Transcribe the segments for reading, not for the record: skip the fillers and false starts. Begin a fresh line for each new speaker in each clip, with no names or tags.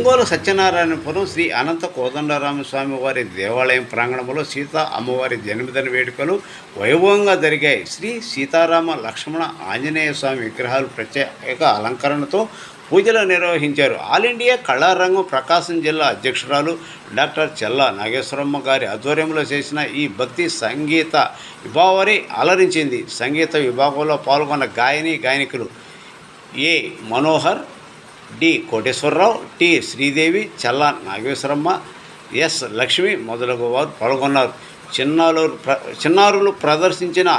ఒంగోలు సత్యనారాయణపురం శ్రీ అనంత కోదండరామస్వామి వారి దేవాలయం ప్రాంగణంలో సీతా అమ్మవారి జన్మదిన వేడుకలు వైభవంగా జరిగాయి. శ్రీ సీతారామ లక్ష్మణ ఆంజనేయ స్వామి విగ్రహాలు ప్రత్యేక అలంకరణతో పూజలు నిర్వహించారు. ఆల్ ఇండియా కళారంగం ప్రకాశం జిల్లా అధ్యక్షురాలు డాక్టర్ చెల్లా నాగేశ్వరమ్మ గారి ఆధ్వర్యంలో చేసిన ఈ భక్తి సంగీత విభావరి అలరించింది. సంగీత విభాగంలో పాల్గొన్న గాయకులు ఏ మనోహర్, డి కోటేశ్వరరావు, టి శ్రీదేవి, చెల్లా నాగేశ్వరమ్మ, ఎస్ లక్ష్మి మొదలగు వారు పాల్గొన్నారు. చిన్నారులు ప్రదర్శించిన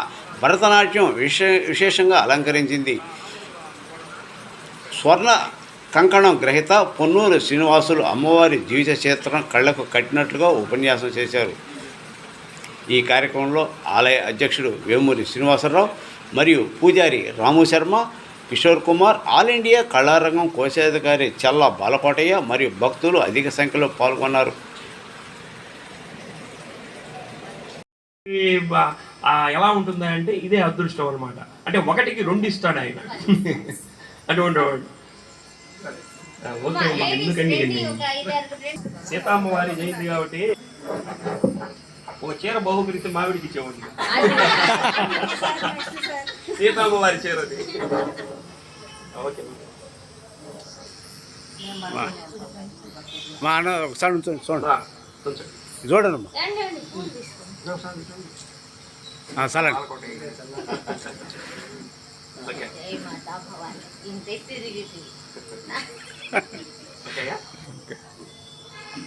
భరతనాట్యం విశేషంగా అలంకరించింది. స్వర్ణ కంకణం గ్రహీత పొన్నూరు శ్రీనివాసులు అమ్మవారి జీవిత చరిత్రను కళ్లకు కట్టినట్లుగా ఉపన్యాసం చేశారు. ఈ కార్యక్రమంలో ఆలయ అధ్యక్షుడు వేమూరి శ్రీనివాసరావు మరియు పూజారి రాము శర్మ, కిషోర్ కుమార్, ఆల్ ఇండియా కళారంగం కోశాధికారి చల్ల బాలకోటయ్య మరియు భక్తులు అధిక సంఖ్యలో పాల్గొన్నారు.
ఎలా ఉంటుందా అంటే ఇదే అదృష్టం అనమాట. అంటే ఒకటికి 2 ఇస్తాడు ఆయన. అటువంటి వాడు. ఓకే, ఎందుకండి సీతమ్మవారి జయంతి కాబట్టి ఒక చీర బహుమతి మావిడికి ఇచ్చేవాడి. సీతమ్మవారి చీర అది. ఓకే
మా అన్న ఒకసారి చూడండి సరే.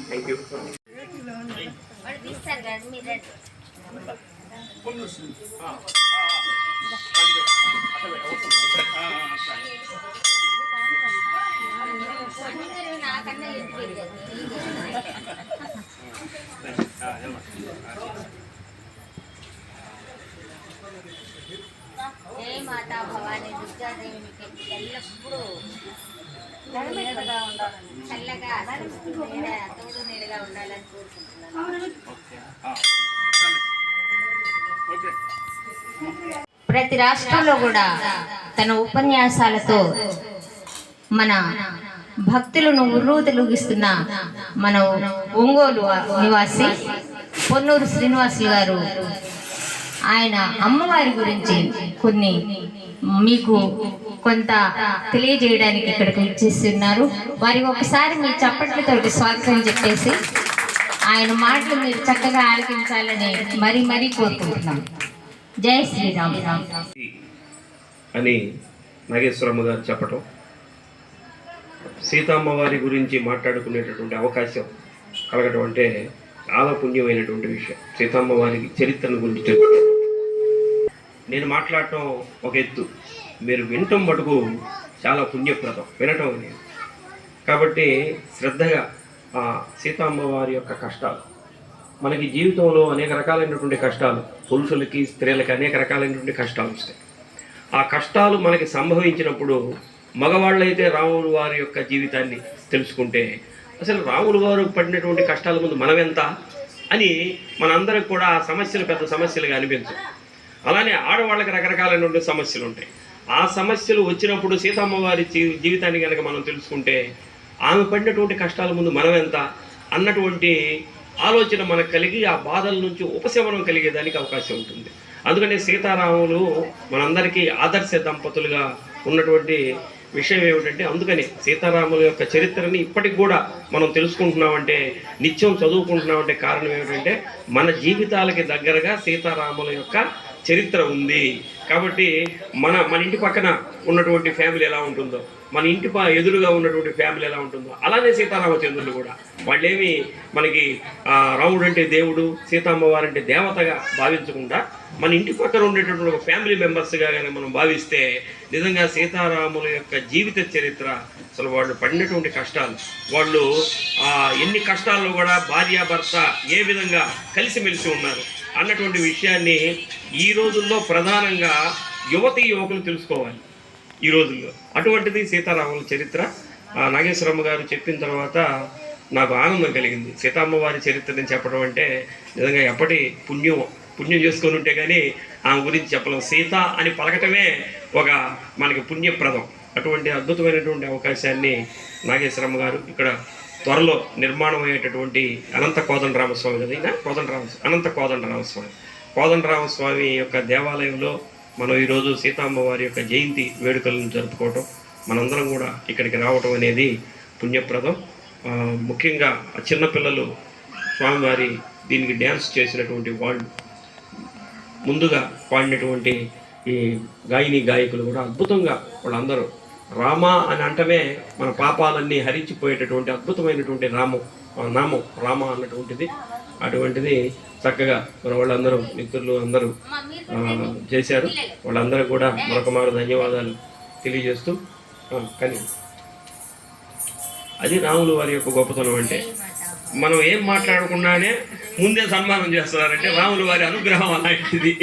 Thank you.
జయ మాతా భవానీ దుర్గాదేవికి ఎల్లప్పుడూ చల్లగా తోడు నీడగా ఉండాలని కోరుకుంటున్నాను. ప్రతి రాష్ట్రంలో కూడా తన ఉపన్యాసాలతో మన భక్తులను ఉర్రూతలూగిస్తున్న మన ఒంగోలు నివాసి పొన్నూరు శ్రీనివాసులు గారు ఆయన అమ్మవారి గురించి కొన్ని మీకు కొంత తెలియజేయడానికి ఇక్కడికి ఇచ్చేస్తున్నారు. వారికి ఒకసారి మీ చప్పట్లతోటి స్వాగతం చెప్పేసి ఆయన మాటలు మీరు చక్కగా ఆలకించాలని మరీ కోరుకుంటున్నాం. జై శ్రీరామ్
అని నాగేశ్వరమ్మ గారు చెప్పటం, సీతమ్మవారి గురించి మాట్లాడుకునేటటువంటి అవకాశం కలగటం అంటే చాలా పుణ్యమైనటువంటి విషయం. సీతమ్మవారి చరిత్రను గురించి నేను మాట్లాడటం ఒక ఎత్తు, మీరు వినటం మటుకు చాలా పుణ్యప్రదం వినటం అనేది. కాబట్టి శ్రద్ధగా సీతమ్మవారి యొక్క కష్టాలు, మనకి జీవితంలో అనేక రకాలైనటువంటి కష్టాలు, పురుషులకి స్త్రీలకి అనేక రకాలైనటువంటి కష్టాలు వస్తాయి. ఆ కష్టాలు మనకి సంభవించినప్పుడు మగవాళ్ళైతే రాములు వారి యొక్క జీవితాన్ని తెలుసుకుంటే అసలు రాములు వారు పడినటువంటి కష్టాల ముందు మనమెంత అని మనందరికి కూడా ఆ సమస్యలు పెద్ద సమస్యలుగా అనిపించవు. అలానే ఆడవాళ్ళకి రకరకాలైనటువంటి సమస్యలు ఉంటాయి. ఆ సమస్యలు వచ్చినప్పుడు సీతమ్మవారి జీవితాన్ని కనుక మనం తెలుసుకుంటే ఆమె పడినటువంటి కష్టాల ముందు మనమెంత అన్నటువంటి ఆలోచన మనకు కలిగి ఆ బాధల నుంచి ఉపశమనం కలిగేదానికి అవకాశం ఉంటుంది. అందుకనే సీతారాములు మనందరికీ ఆదర్శ దంపతులుగా ఉన్నటువంటి విషయం ఏమిటంటే, అందుకని సీతారాముల యొక్క చరిత్రని ఇప్పటికి కూడా మనం తెలుసుకుంటున్నామంటే, నిత్యం చదువుకుంటున్నామంటే కారణం ఏమిటంటే మన జీవితాలకి దగ్గరగా సీతారాముల యొక్క చరిత్ర ఉంది. కాబట్టి మన ఇంటి పక్కన ఉన్నటువంటి ఫ్యామిలీ ఎలా ఉంటుందో, మన ఇంటి ఎదురుగా ఉన్నటువంటి ఫ్యామిలీ ఎలా ఉంటుందో, అలానే సీతారామచంద్రులు కూడా వాళ్ళేమి మనకి రాముడు అంటే దేవుడు, సీతమ్మవారంటే దేవతగా భావించకుండా మన ఇంటి పక్కన ఉండేటటువంటి ఒక ఫ్యామిలీ మెంబర్స్గా కానీ మనం భావిస్తే నిజంగా సీతారాముల యొక్క జీవిత చరిత్ర, అసలు వాళ్ళు పడినటువంటి కష్టాలు, వాళ్ళు ఎన్ని కష్టాల్లో కూడా భార్యాభర్త ఏ విధంగా కలిసిమెలిసి ఉన్నారు అన్నటువంటి విషయాన్ని ఈ రోజుల్లో ప్రధానంగా యువకులు తెలుసుకోవాలి. ఈ రోజుల్లో అటువంటిది సీతారాముల చరిత్ర నాగేశ్వరమ్మ గారు చెప్పిన తర్వాత నాకు ఆనందం కలిగింది. సీతమ్మవారి చరిత్రని చెప్పడం అంటే నిజంగా ఎప్పటి పుణ్యం చేసుకొని ఉంటే కానీ ఆమె గురించి చెప్పలేం. సీత అని పలకటమే ఒక మనకి పుణ్యప్రదం. అటువంటి అద్భుతమైనటువంటి అవకాశాన్ని నాగేశ్వరమ్మ గారు ఇక్కడ త్వరలో నిర్మాణం అయ్యేటటువంటి అనంత కోదండరామస్వామి కదా ఈయన అనంత కోదండరామస్వామి యొక్క దేవాలయంలో మనం ఈరోజు సీతమ్మ వారి యొక్క జయంతి వేడుకలను జరుపుకోవటం, మనందరం కూడా ఇక్కడికి రావటం అనేది పుణ్యప్రదం. ముఖ్యంగా ఆ చిన్నపిల్లలు స్వామివారి దీనికి డ్యాన్స్ చేసినటువంటి వాళ్ళు, ముందుగా పాడినటువంటి ఈ గాయకులు కూడా అద్భుతంగా వాళ్ళందరూ రామ అని అంటమే మన పాపాలన్నీ హరించిపోయేటటువంటి అద్భుతమైనటువంటి నామం రామ అన్నటువంటిది. అటువంటిది చక్కగా మన వాళ్ళందరూ మిత్రులు అందరూ చేశారు. వాళ్ళందరూ కూడా మరొక మారు ధన్యవాదాలు తెలియజేస్తూ కానీ అది రాములు వారి యొక్క గొప్పతనం. అంటే మనం ఏం మాట్లాడకుండానే ముందే సన్మానం చేస్తున్నారంటే రాములు వారి అనుగ్రహం అలాంటిది.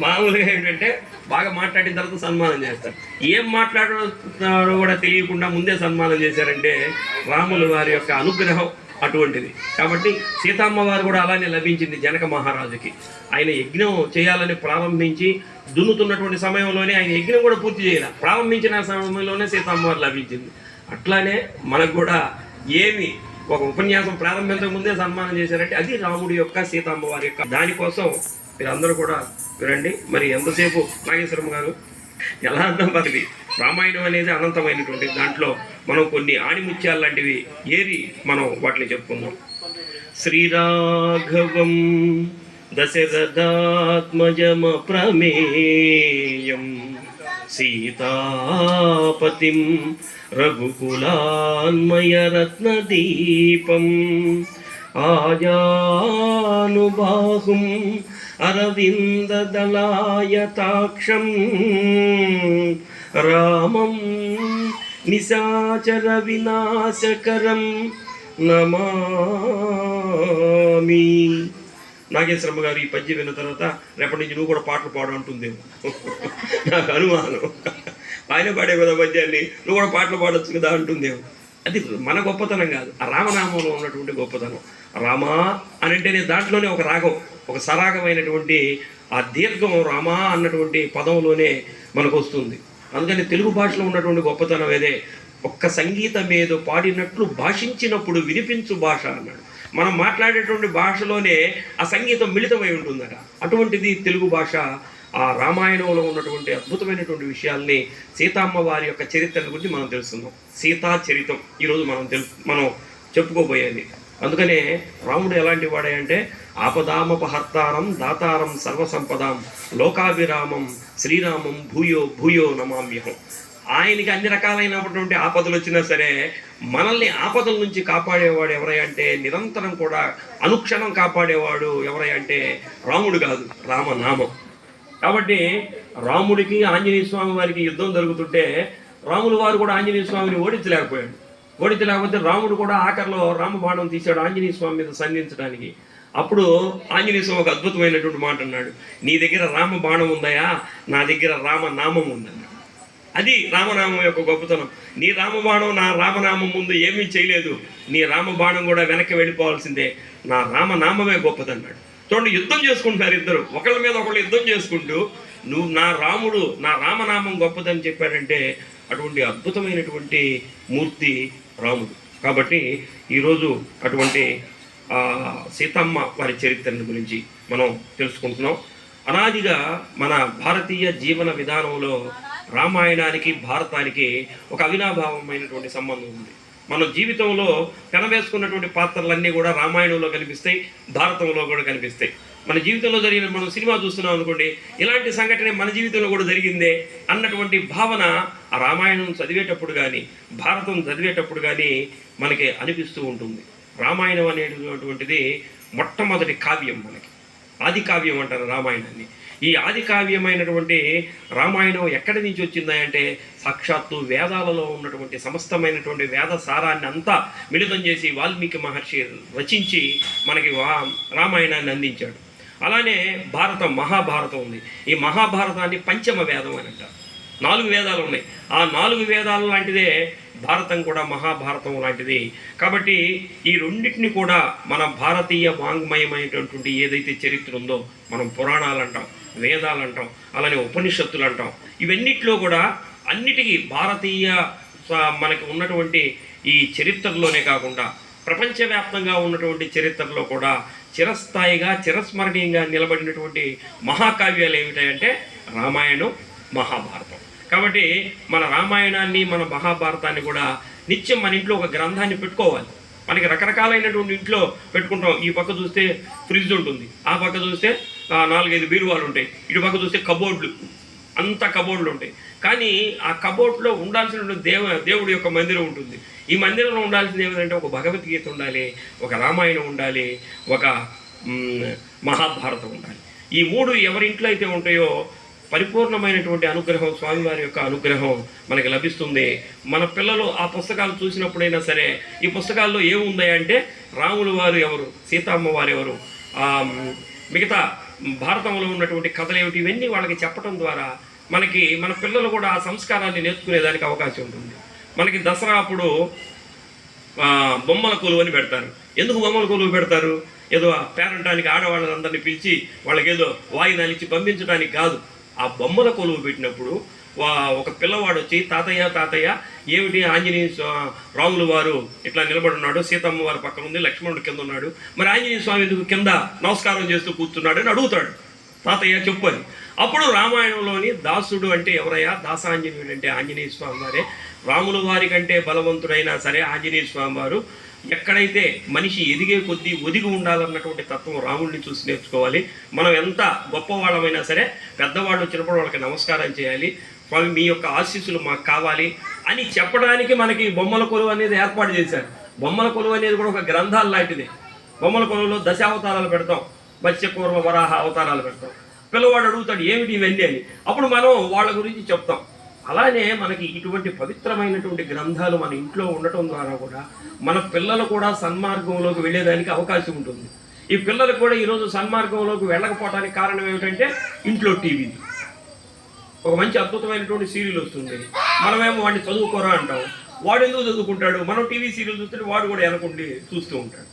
మామూలుగా ఏంటంటే బాగా మాట్లాడిన తర్వాత సన్మానం చేస్తారు. ఏం మాట్లాడుతున్నారో కూడా తెలియకుండా ముందే సన్మానం చేశారంటే రాములు వారి యొక్క అనుగ్రహం అటువంటిది. కాబట్టి సీతమ్మ వారు కూడా అలానే లభించింది జనక మహారాజుకి. ఆయన యజ్ఞం చేయాలని ప్రారంభించి దున్నుతున్నటువంటి సమయంలోనే ఆయన యజ్ఞం కూడా పూర్తి చేయాలి. ప్రారంభించిన సమయంలోనే సీతమ్మ వారు లభించింది. అట్లానే మనకు కూడా ఏమి ఒక ఉపన్యాసం ప్రారంభించక ముందే సన్మానం చేశారంటే అది రాముడి యొక్క సీతమ్మ వారి యొక్క. దానికోసం మీరందరూ కూడా వినండి. మరి ఎంతసేపు నాగేశ్వరమ్మ గారు ఎలా అర్థం పడింది? రామాయణం అనేది అనంతమైనటువంటి దాంట్లో మనం కొన్ని ఆణిముత్యాలు లాంటివి ఏరి మనం వాటిని చెప్పుకుందాం. శ్రీరాఘవం దశరథాత్మజమ ప్రమేయం సీతాపతిం రఘుకులాన్మయరత్నదీపం ఆజానుబాహుం అరవిందదళాయతాక్షం రామం నిశాచర వినాశకరం నమామి. నాగేశ్వరమ్మ గారు ఈ పద్యం విన్న తర్వాత రేపటి నుంచి నువ్వు కూడా పాటలు పాడు అంటుందేమో నాకు అనుమానం. ఆయన పాడే కదా పద్యాన్ని, నువ్వు కూడా పాటలు పాడొచ్చు కదా అంటుందేమో. అది మన గొప్పతనం కాదు, ఆ రామనామంలో ఉన్నటువంటి గొప్పతనం. రామా అని అంటేనే దాంట్లోనే ఒక రాగం, ఒక సరాగమైనటువంటి ఆ దీర్ఘం రామా అన్నటువంటి పదంలోనే మనకు వస్తుంది. అందుకని తెలుగు భాషలో ఉన్నటువంటి గొప్పతనం ఏదే. ఒక్క సంగీతం ఏదో పాడినట్లు భాషించినప్పుడు వినిపించు భాష అన్నాడు. మనం మాట్లాడేటువంటి భాషలోనే ఆ సంగీతం మిళితమై ఉంటుందట. అటువంటిది తెలుగు భాష. ఆ రామాయణంలో ఉన్నటువంటి అద్భుతమైనటువంటి విషయాల్ని, సీతమ్మ వారి యొక్క చరిత్ర గురించి మనం తెలుస్తున్నాం. సీతా చరితం ఈరోజు మనం చెప్పుకోబోయేది. అందుకనే రాముడు ఎలాంటి వాడే అంటే ఆపదామపహర్తారం దాతారం సర్వసంపదాం లోకాభిరామం శ్రీరామం భూయో భూయో నమామ్యహం. ఆయనకి అన్ని రకాలైనటువంటి ఆపదలు వచ్చినా సరే మనల్ని ఆపదల నుంచి కాపాడేవాడు ఎవరై అంటే, నిరంతరం కూడా అనుక్షణం కాపాడేవాడు ఎవరై అంటే రాముడు కాదు, రామనామం. కాబట్టి రాముడికి ఆంజనేయ స్వామి వారికి యుద్ధం జరుగుతుంటే రాములు వారు కూడా ఆంజనేయ స్వామిని ఓడించలేకపోతే రాముడు కూడా ఆఖరిలో రామబాణం తీశాడు ఆంజనేయ స్వామి మీద సంధించడానికి. అప్పుడు ఆంజనేయ స్వామి ఒక అద్భుతమైనటువంటి మాట అన్నాడు, నీ దగ్గర రామబాణం ఉందయా, నా దగ్గర రామనామం ఉందన్నాడు. అది రామనామం యొక్క గొప్పతనం. నీ రామబాణం నా రామనామం ముందు ఏమీ చేయలేదు, నీ రామబాణం కూడా వెనక్కి వెళ్ళిపోవాల్సిందే, నా రామనామమే గొప్పదన్నాడు. చూడండి, యుద్ధం చేసుకుంటున్నారు ఇద్దరు, ఒకళ్ళ మీద ఒకళ్ళు యుద్ధం చేసుకుంటూ నువ్వు నా రాముడు నా రామనామం గొప్పదని చెప్పాడంటే అటువంటి అద్భుతమైనటువంటి మూర్తి రాముడు. కాబట్టి ఈరోజు అటువంటి సీతమ్మ వారి చరిత్రను గురించి మనం తెలుసుకుంటున్నాం. అనాదిగా మన భారతీయ జీవన విధానంలో రామాయణానికి భారతానికి ఒక అవినాభావమైనటువంటి సంబంధం ఉంది. మన జీవితంలో కనవేసుకున్నటువంటి పాత్రలన్నీ కూడా రామాయణంలో కనిపిస్తాయి, భారతంలో కూడా కనిపిస్తాయి. మన జీవితంలో జరిగిన, మనం సినిమా చూస్తున్నాం అనుకోండి, ఇలాంటి సంఘటన మన జీవితంలో కూడా జరిగిందే అన్నటువంటి భావన ఆ రామాయణం చదివేటప్పుడు కానీ భారతం చదివేటప్పుడు కానీ మనకి అనిపిస్తూ ఉంటుంది. రామాయణం అనేటటువంటిది మొట్టమొదటి కావ్యం, మనకి ఆది కావ్యం అంటారు రామాయణాన్ని. ఈ ఆది కావ్యమైనటువంటి రామాయణం ఎక్కడి నుంచి వచ్చిందంటే సాక్షాత్తు వేదాలలో ఉన్నటువంటి సమస్తమైనటువంటి వేద సారాన్ని అంతా మిళితం చేసి వాల్మీకి మహర్షి రచించి మనకి రామాయణాన్ని అందించాడు. అలానే భారతం, మహాభారతం ఉంది. ఈ మహాభారతాన్ని పంచమ వేదం అని అంటారు. 4 వేదాలు ఉన్నాయి. ఆ 4 వేదాలు లాంటిదే భారతం కూడా, మహాభారతం లాంటిది. కాబట్టి ఈ రెండింటిని కూడా మన భారతీయ వాంగ్మయమైనటువంటి ఏదైతే చరిత్ర ఉందో మనం పురాణాలు అంటాం, వేదాలు అంటాం, అలానే ఉపనిషత్తులు అంటాం. ఇవన్నిట్లో కూడా అన్నిటికీ భారతీయ మనకి ఉన్నటువంటి ఈ చరిత్రలోనే కాకుండా ప్రపంచవ్యాప్తంగా ఉన్నటువంటి చరిత్రలో కూడా చిరస్థాయిగా చిరస్మరణీయంగా నిలబడినటువంటి మహాకావ్యాలు ఏమిటాయంటే రామాయణం, మహాభారతం. కాబట్టి మన రామాయణాన్ని, మన మహాభారతాన్ని కూడా నిత్యం మన ఇంట్లో ఒక గ్రంథాన్ని పెట్టుకోవాలి. మనకి రకరకాలైనటువంటి ఇంట్లో పెట్టుకుంటాం. ఈ పక్క చూస్తే ఫ్రిడ్జ్ ఉంటుంది, ఆ పక్క చూస్తే 4-5 బీరువాలు ఉంటాయి, ఇటు పక్క చూస్తే కబోర్డ్లు, అంత కబోర్డ్లు ఉంటాయి. కానీ ఆ కబోర్డ్లో ఉండాల్సిన దేవుడి యొక్క మందిరం ఉంటుంది. ఈ మందిరంలో ఉండాల్సింది ఏమిటంటే ఒక భగవద్గీత ఉండాలి, ఒక రామాయణం ఉండాలి, ఒక మహాభారతం ఉండాలి. ఈ 3 ఎవరింట్లో అయితే ఉంటాయో పరిపూర్ణమైనటువంటి అనుగ్రహం, స్వామివారి యొక్క అనుగ్రహం మనకి లభిస్తుంది. మన పిల్లలు ఆ పుస్తకాలు చూసినప్పుడైనా సరే ఈ పుస్తకాల్లో ఏముందంటే రాములు వారు ఎవరు, సీతమ్మ వారు ఎవరు, మిగతా భారతంలో ఉన్నటువంటి కథలు ఏమిటి, ఇవన్నీ వాళ్ళకి చెప్పడం ద్వారా మన పిల్లలు కూడా ఆ సంస్కారాన్ని నేర్చుకునేదానికి అవకాశం ఉంటుంది. మనకి దసరా అప్పుడు బొమ్మల కొలువు అని పెడతారు. ఎందుకు బొమ్మల కొలువు పెడతారు? ఏదో పేరంటానికి ఆడవాళ్ళందరినీ పిలిచి వాళ్ళకేదో వాయినాలు ఇచ్చి పంపించడానికి కాదు. ఆ బొమ్మల కొలువు పెట్టినప్పుడు ఒక పిల్లవాడు వచ్చి తాతయ్య ఏమిటి ఆంజనేయ రాములు వారు ఇట్లా నిలబడి ఉన్నాడు, సీతమ్మ వారి పక్కన ఉంది, లక్ష్మణుడు కింద ఉన్నాడు, మరి ఆంజనేయ స్వామి ఎందుకు కింద నమస్కారం చేస్తూ కూర్చున్నాడు అని అడుగుతాడు. తాతయ్య చెప్పు అని. అప్పుడు రామాయణంలోని దాసుడు అంటే ఎవరయ్యా? దాసాంజనేయుడు అంటే ఆంజనేయ స్వామి వారే. రాముల వారి కంటే బలవంతుడైనా సరే ఆంజనేయ స్వామి వారు. ఎక్కడైతే మనిషి ఎదిగే కొద్దీ ఒదిగి ఉండాలన్నటువంటి తత్వం రాముడిని చూసి నేర్చుకోవాలి. మనం ఎంత గొప్పవాళ్ళమైనా సరే పెద్దవాళ్ళు వచ్చినప్పుడు వాళ్ళకి నమస్కారం చేయాలి. స్వామి మీ యొక్క ఆశీస్సులు మాకు కావాలి అని చెప్పడానికి మనకి బొమ్మల కొలువు అనేది ఏర్పాటు చేశారు. బొమ్మల కొలువు అనేది కూడా ఒక గ్రంథాలు లాంటిది. బొమ్మల కొలువులో దశావతారాలు పెడతాం, మత్స్యకూర్మ వరాహ అవతారాలు పెడతాం. పిల్లవాడు అడుగుతాడు ఏమిటి ఇవన్నీ అని, అప్పుడు మనం వాళ్ళ గురించి చెప్తాం. అలానే మనకి ఇటువంటి పవిత్రమైనటువంటి గ్రంథాలు మన ఇంట్లో ఉండటం ద్వారా కూడా మన పిల్లలు కూడా సన్మార్గంలోకి వెళ్ళేదానికి అవకాశం ఉంటుంది. ఈ పిల్లలకు కూడా ఈరోజు సన్మార్గంలోకి వెళ్ళకపోవడానికి కారణం ఏమిటంటే ఇంట్లో టీవీలు. ఒక మంచి అద్భుతమైనటువంటి సీరియల్ వస్తుంది, మనమేమో వాడిని చదువుకోరా అంటాం. వాడు ఎందుకు చదువుకుంటాడు? మనం టీవీ సీరియల్ చూస్తుంటే వాడు కూడా వెనకుండి చూస్తూ ఉంటాడు.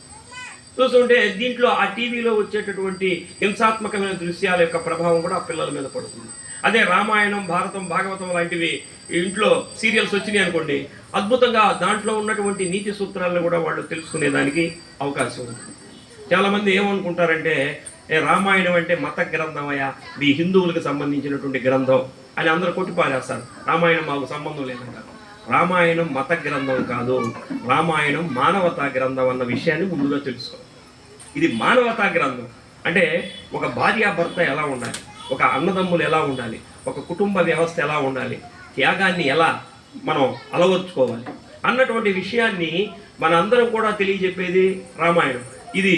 చూస్తుంటే దీంట్లో ఆ టీవీలో వచ్చేటటువంటి హింసాత్మకమైన దృశ్యాల యొక్క ప్రభావం కూడా ఆ పిల్లల మీద పడుతుంది. అదే రామాయణం, భారతం, భాగవతం లాంటివి ఇంట్లో సీరియల్స్ వచ్చినాయి అనుకోండి, అద్భుతంగా దాంట్లో ఉన్నటువంటి నీతి సూత్రాలను కూడా వాళ్ళు తెలుసుకునేదానికి అవకాశం ఉంటుంది. చాలామంది ఏమనుకుంటారంటే రామాయణం అంటే మత గ్రంథమయ్యా, ఇది హిందువులకు సంబంధించినటువంటి గ్రంథం అని అందరూ కొట్టిపారేస్తారు. రామాయణం మాకు సంబంధం లేదంటారు. రామాయణం మత గ్రంథం కాదు, రామాయణం మానవతా గ్రంథం అన్న విషయాన్ని ముందుగా తెలుసుకో. ఇది మానవతా గ్రంథం అంటే ఒక భార్యాభర్త ఎలా ఉండాలి, ఒక అన్నదమ్ములు ఎలా ఉండాలి, ఒక కుటుంబ వ్యవస్థ ఎలా ఉండాలి, త్యాగాన్ని ఎలా మనం అలవర్చుకోవాలి అన్నటువంటి విషయాన్ని మన అందరం కూడా తెలియజెప్పేది రామాయణం. ఇది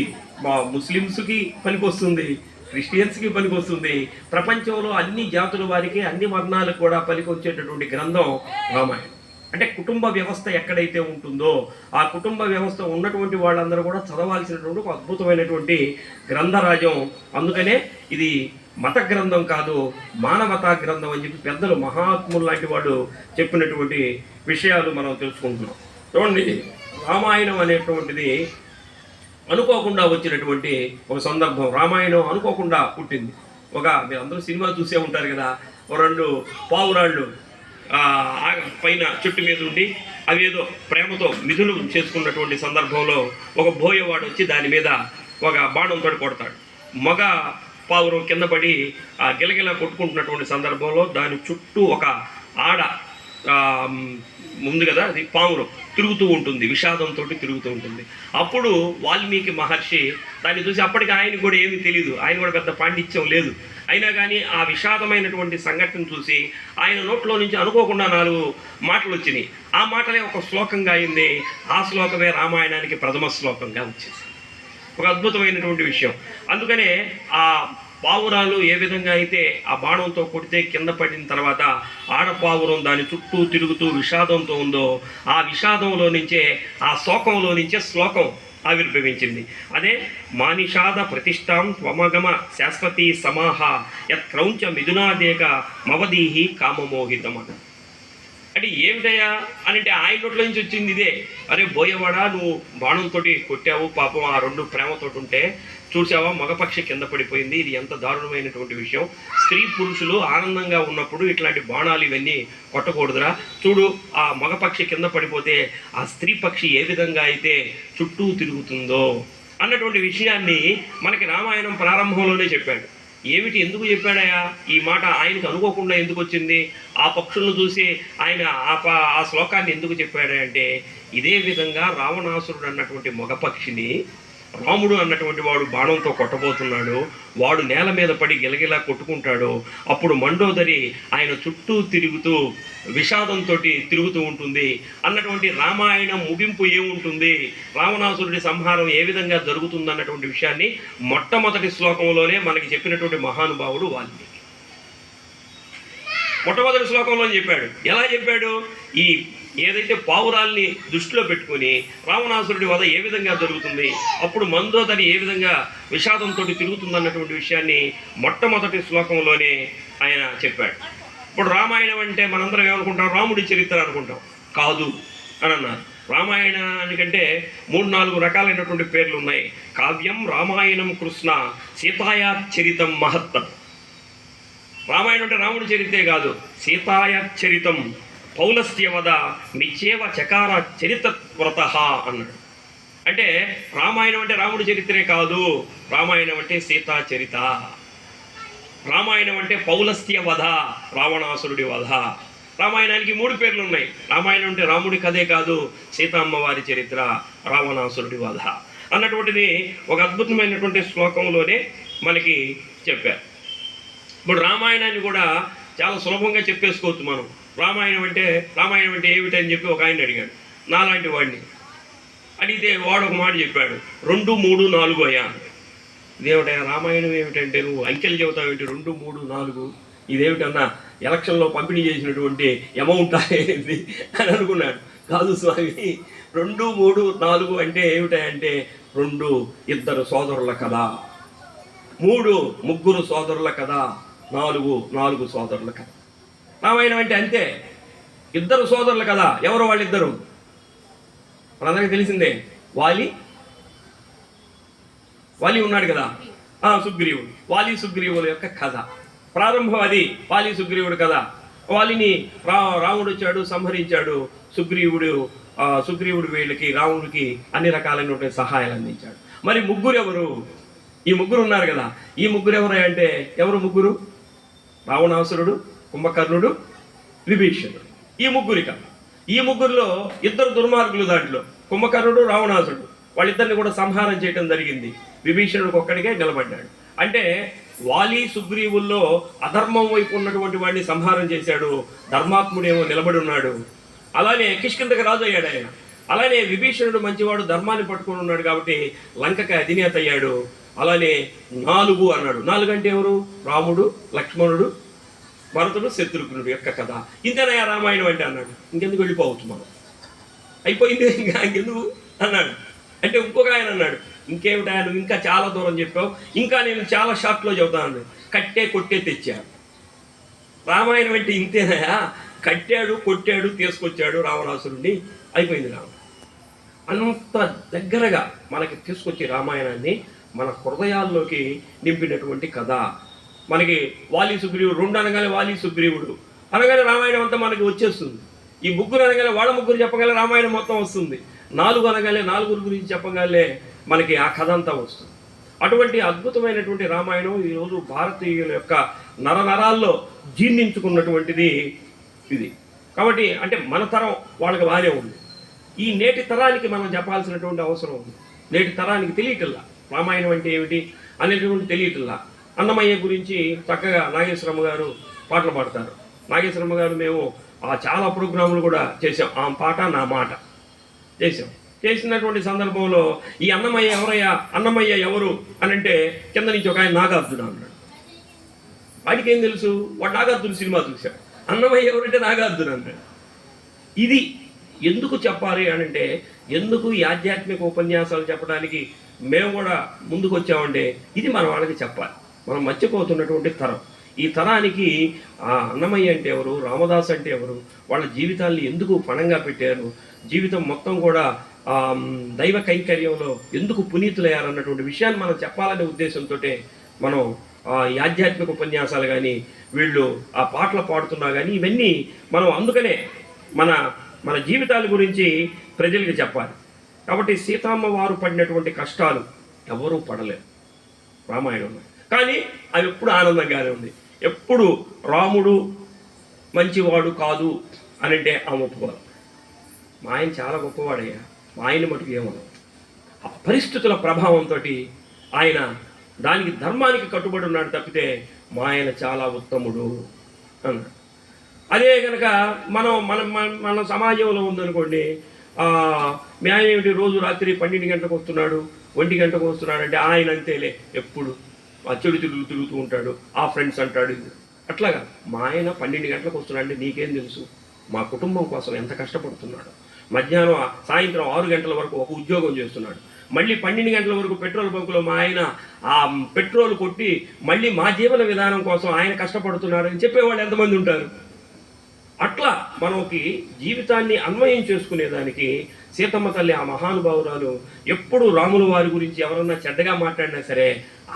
ముస్లిమ్స్కి పనికొస్తుంది, క్రిస్టియన్స్కి పనికొస్తుంది, ప్రపంచంలో అన్ని జాతుల వారికి, అన్ని వర్ణాలకు కూడా పనికొచ్చేటటువంటి గ్రంథం రామాయణం. అంటే కుటుంబ వ్యవస్థ ఎక్కడైతే ఉంటుందో ఆ కుటుంబ వ్యవస్థ ఉన్నటువంటి వాళ్ళందరూ కూడా చదవాల్సినటువంటి ఒక అద్భుతమైనటువంటి గ్రంథరాజం. అందుకనే ఇది మత గ్రంథం కాదు, మానవతా గ్రంథం అని చెప్పి పెద్దలు మహాత్ములు లాంటి వాళ్ళు చెప్పినటువంటి విషయాలు మనం తెలుసుకుంటున్నాం. చూడండి, రామాయణం అనేటువంటిది అనుకోకుండా వచ్చినటువంటి ఒక సందర్భం. రామాయణం అనుకోకుండా పుట్టింది. మీరు అందరూ సినిమా చూసే ఉంటారు కదా, 2 పావురాళ్ళు పైన చెట్టు మీద ఉండి అవేదో ప్రేమతో మిథులు చేసుకున్నటువంటి సందర్భంలో ఒక బోయవాడు వచ్చి దాని మీద ఒక బాణంతో కొడతాడు. మగ పావురం కింద పడి గిలగిల కొట్టుకుంటున్నటువంటి సందర్భంలో దాని చుట్టూ ఒక ఆడ ఉంది కదా, అది పావురం తిరుగుతూ ఉంటుంది, విషాదంతో తిరుగుతూ ఉంటుంది. అప్పుడు వాల్మీకి మహర్షి దాన్ని చూసి, అప్పటికి ఆయన కూడా ఏమీ తెలియదు, ఆయన కూడా పెద్ద పాండిత్యం లేదు, అయినా కానీ ఆ విషాదమైనటువంటి సంఘటన చూసి ఆయన నోట్లో నుంచి అనుకోకుండా 4 మాటలు వచ్చినాయి. ఆ మాటలే ఒక శ్లోకంగా అయింది. ఆ శ్లోకమే రామాయణానికి ప్రథమ శ్లోకంగా వచ్చింది. ఒక అద్భుతమైనటువంటి విషయం. అందుకనే ఆ పావురాలు ఏ విధంగా అయితే ఆ బాణంతో కొడితే కింద పడిన తర్వాత ఆడపావురం దాని చుట్టూ తిరుగుతూ విషాదంతో ఉందో, ఆ విషాదంలో నుంచే, ఆ శోకంలో నుంచే శ్లోకం ఆవిర్భవించింది. అదే మానిషాద ప్రతిష్టాం త్వమగమ శాశ్వతీ సమాహ యత్ క్రౌంచ మిథునాదేక మవదీహి కామమోహితం. అంటే ఏమిటయ్యా అని అంటే ఆయన నోట్ల నుంచి వచ్చింది ఇదే. అరే బోయవాడా, నువ్వు బాణంతో కొట్టావు, పాపం ఆ రెండు ప్రేమతోటి ఉంటే చూసావా మగపక్షి కింద పడిపోయింది. ఇది ఎంత దారుణమైనటువంటి విషయం. స్త్రీ పురుషులు ఆనందంగా ఉన్నప్పుడు ఇట్లాంటి బాణాలు ఇవన్నీ కొట్టకూడదురా. చూడు ఆ మగపక్షి కింద పడిపోతే ఆ స్త్రీ పక్షి ఏ విధంగా అయితే చుట్టూ తిరుగుతుందో అన్నటువంటి విషయాన్ని మనకి రామాయణం ప్రారంభంలోనే చెప్పాడు. ఏమిటి, ఎందుకు చెప్పాడయా ఈ మాట? ఆయనకు అనుకోకుండా ఎందుకు వచ్చింది? ఆ పక్షులను చూసి ఆయన ఆ శ్లోకాన్ని ఎందుకు చెప్పాడంటే, ఇదే విధంగా రావణాసురుడు అన్నటువంటి మగపక్షిని రాముడు అన్నటువంటి వాడు బాణంతో కొట్టబోతున్నాడు. వాడు నేల మీద పడి గిలగిలా కొట్టుకుంటాడు. అప్పుడు మండోదరి ఆయన చుట్టూ తిరుగుతూ విషాదంతో తిరుగుతూ ఉంటుంది. అన్నటువంటి రామాయణం ముగింపు ఏముంటుంది, రావణాసురుడి సంహారం ఏ విధంగా జరుగుతుంది అన్నటువంటి విషయాన్ని మొట్టమొదటి శ్లోకంలోనే మనకి చెప్పినటువంటి మహానుభావుడు వాల్మీకి. మొట్టమొదటి శ్లోకంలో చెప్పాడు. ఎలా చెప్పాడు? ఈ ఏదైతే పావురాల్ని దృష్టిలో పెట్టుకుని రావణాసురుడి వధ ఏ విధంగా జరుగుతుంది, అప్పుడు మందోదరి ఏ విధంగా విషాదంతో తిరుగుతుందన్నటువంటి విషయాన్ని మొట్టమొదటి శ్లోకంలోనే ఆయన చెప్పాడు. ఇప్పుడు రామాయణం అంటే మనందరం ఏమనుకుంటాం? రాముడి చరిత్ర అనుకుంటాం. కాదు అని అన్నారు. రామాయణానికంటే 3-4 రకాలైనటువంటి పేర్లు ఉన్నాయి. కావ్యం రామాయణం కృష్ణ సీతాయా చరితం మహత్తం. రామాయణం అంటే రాముడి చరిత్రే కాదు, సీతాయ చరితం పౌలస్త్యవద మిచ్చేవ చకార చరితవ్రత అన్నాడు. అంటే రామాయణం అంటే రాముడి చరిత్రే కాదు, రామాయణం అంటే సీతా చరిత. రామాయణం అంటే పౌలస్త్య వధ, రావణాసురుడి వధ. రామాయణానికి 3 పేర్లు ఉన్నాయి. రామాయణం అంటే రాముడి కథే కాదు, సీతమ్మవారి చరిత్ర, రావణాసురుడి వధ అన్నటువంటిది ఒక అద్భుతమైనటువంటి శ్లోకంలోనే మనకి చెప్పారు. ఇప్పుడు రామాయణాన్ని కూడా చాలా సులభంగా చెప్పేసుకోవచ్చు మనం. రామాయణం అంటే ఏమిటని చెప్పి ఒక ఆయన అడిగాడు, నాలాంటి వాడిని అడిగితే వాడు ఒక మాట చెప్పాడు, 2, 3, 4 అయ్యా. ఇదేమిటయ్యా రామాయణం ఏమిటంటే నువ్వు అంకెలు చెబుతావు ఏంటి? 2, 3, 4 ఇదేమిటన్నా ఎలక్షన్లో పంపిణీ చేసినటువంటి అమౌంట్ అనేది అని అనుకున్నాడు. కాదు స్వామి, 2, 3, 4 అంటే ఏమిటంటే 2 2 సోదరుల కథ, 3 3 సోదరుల కథ, 4 సోదరుల కథ. రామాయణం అంటే అంతే, 2 సోదరుల కథ. ఎవరు వాళ్ళిద్దరు? మనందరికీ తెలిసిందే. వాలి ఉన్నాడు కదా, సుగ్రీవుడు. వాలి సుగ్రీవుల యొక్క కథ ప్రారంభం అది. వాలి సుగ్రీవుడు కథ. వాలిని రాముడు వచ్చాడు, సంహరించాడు. సుగ్రీవుడు వీళ్ళకి రాముడికి అన్ని రకాలైనటువంటి సహాయాలు అందించాడు. మరి ముగ్గురు ఎవరు? ఈ ముగ్గురు ఉన్నారు కదా, ఈ ముగ్గురు ఎవరు అంటే ఎవరు ముగ్గురు? రావణాసురుడు, కుంభకర్ణుడు, విభీషణుడు. ఈ ముగ్గురి కథ. ఈ ముగ్గురులో 2 దుర్మార్గులు. దాంట్లో కుంభకర్ణుడు, రావణాసురుడు వాళ్ళిద్దరిని కూడా సంహారం చేయడం జరిగింది. విభీషణుడికి ఒక్కడికే నిలబడ్డాడు. అంటే వాలి సుగ్రీవుల్లో అధర్మం వైపు ఉన్నటువంటి వాడిని సంహారం చేశాడు, ధర్మాత్ముడేమో నిలబడి ఉన్నాడు. అలానే కిష్కింధకి రాజు అయ్యాడు ఆయన. అలానే విభీషణుడు మంచివాడు, ధర్మాన్ని పట్టుకుని ఉన్నాడు కాబట్టి లంకకి అధినేత అయ్యాడు. అలానే 4 అన్నాడు. 4 అంటే ఎవరు? రాముడు, లక్ష్మణుడు, భరతుడు, శత్రుఘ్నుడు యొక్క కథ. ఇంతేనయ్యా రామాయణం అంటే అన్నాడు. ఇంకెందుకు వెళ్ళిపోవచ్చు మనం, అయిపోయింది ఇంకెందుకు అన్నాడు. అంటే ఇంకొక ఆయన అన్నాడు, ఇంకేమిటా నువ్వు ఇంకా చాలా దూరం చెప్పావు, ఇంకా నేను చాలా షార్ట్లో చెబుతాను. కట్టే కొట్టే తెచ్చాడు. రామాయణం అంటే ఇంతేనయా, కట్టాడు, కొట్టాడు, తీసుకొచ్చాడు రావణాసురుడిని, అయిపోయింది రామాయణం. అంత దగ్గరగా మనకి తీసుకొచ్చి రామాయణాన్ని మన హృదయాల్లోకి నింపినటువంటి కథ. మనకి వాలి సుగ్రీవుడు 2 అనగానే వాలి సుగ్రీవుడు అనగానే రామాయణం అంతా మనకి వచ్చేస్తుంది. ఈ ముగ్గురు అనగానే వాళ్ళ ముగ్గురు చెప్పగానే రామాయణం మొత్తం వస్తుంది. 4 అనగానే 4 గురించి చెప్పగానే మనకి ఆ కథ అంతా వస్తుంది. అటువంటి అద్భుతమైనటువంటి రామాయణం ఈరోజు భారతీయుల యొక్క నరనరాల్లో జీర్ణించుకున్నటువంటిది ఇది. కాబట్టి అంటే మన తరం వాళ్ళకి బాగానే ఉంది. ఈ నేటి తరానికి మనం చెప్పాల్సినటువంటి అవసరం ఉంది. నేటి తరానికి తెలియటల్లా రామాయణం అంటే ఏమిటి అనేటువంటి తెలియటల్లా. అన్నమయ్య గురించి చక్కగా నాగేశ్వరమ్మ గారు పాటలు పాడతారు. నాగేశ్వరమ్మ గారు మేము చాలా ప్రోగ్రాములు కూడా చేసాం. ఆ పాట నా మాట చేసినటువంటి సందర్భంలో ఈ అన్నమయ్య ఎవరు అని అంటే కింద నుంచి ఒక ఆయన నాగార్జున అన్నాడు. వాడికి ఏం తెలుసు? వాడు నాగార్జున సినిమా చూశాడు. అన్నమయ్య ఎవరంటే నాగార్జున అన్నాడు. ఇది ఎందుకు చెప్పాలి అని అంటే, ఎందుకు ఈ ఆధ్యాత్మిక ఉపన్యాసాలు చెప్పడానికి మేము కూడా ముందుకు వచ్చామంటే ఇది మన వాళ్ళకి చెప్పాలి. మనం మర్చిపోతున్నటువంటి తరం. ఈ తరానికి ఆ అన్నమయ్య అంటే ఎవరు, రామదాస్ అంటే ఎవరు, వాళ్ళ జీవితాల్ని ఎందుకు పణంగా పెట్టారు, జీవితం మొత్తం కూడా దైవ కైంకర్యంలో ఎందుకు పునీతులయ్యారన్నటువంటి విషయాన్ని మనం చెప్పాలనే ఉద్దేశంతో మనం ఈ ఆధ్యాత్మిక ఉపన్యాసాలు కానీ వీళ్ళు ఆ పాటలు పాడుతున్నా కానీ ఇవన్నీ మనం అందుకనే మన మన జీవితాల గురించి ప్రజలకు చెప్పాలి. కాబట్టి సీతమ్మ వారు పడినటువంటి కష్టాలు ఎవరూ పడలేరు రామాయణంలో, కానీ అవి ఎప్పుడు ఆనందంగానే ఉంది. ఎప్పుడు రాముడు మంచివాడు కాదు అని అంటే ఆమె ఒప్పుకోవాలి. మా ఆయన చాలా గొప్పవాడయ్యా, మా ఆయన మటుకు ఏమన్నా ఆ పరిస్థితుల ప్రభావంతో ఆయన దానికి ధర్మానికి కట్టుబడి ఉన్నాడు తప్పితే మా ఆయన చాలా ఉత్తముడు అన్నాడు. అదే కనుక మనం మన మన సమాజంలో ఉందనుకోండి, మీ ఆయన ఏమిటి రోజు రాత్రి 12 గంటలకు వస్తున్నాడు, 1 గంటకు వస్తున్నాడు అంటే ఆయన అంతేలే, ఎప్పుడు చెడు తిరుగుతూ ఉంటాడు, ఆ ఫ్రెండ్స్ అంటాడు. అట్లాగా మా ఆయన 12 గంటలకు వస్తున్నాడు అంటే నీకేం తెలుసు, మా కుటుంబం కోసం ఎంత కష్టపడుతున్నాడు. మధ్యాహ్నం సాయంత్రం 6 గంటల వరకు ఒక ఉద్యోగం చేస్తున్నాడు, మళ్ళీ 12 గంటల వరకు పెట్రోల్ బంకులో మా ఆయన ఆ పెట్రోల్ కొట్టి మళ్ళీ మా జీవన విధానం కోసం ఆయన కష్టపడుతున్నాడు అని చెప్పేవాళ్ళు ఎంతమంది ఉంటారు. అట్లా మనకి జీవితాన్ని అన్వయం చేసుకునేదానికి సీతమ్మ తల్లి ఆ మహానుభావురాలు ఎప్పుడు రాముల వారి గురించి ఎవరన్నా చెడ్డగా మాట్లాడినా సరే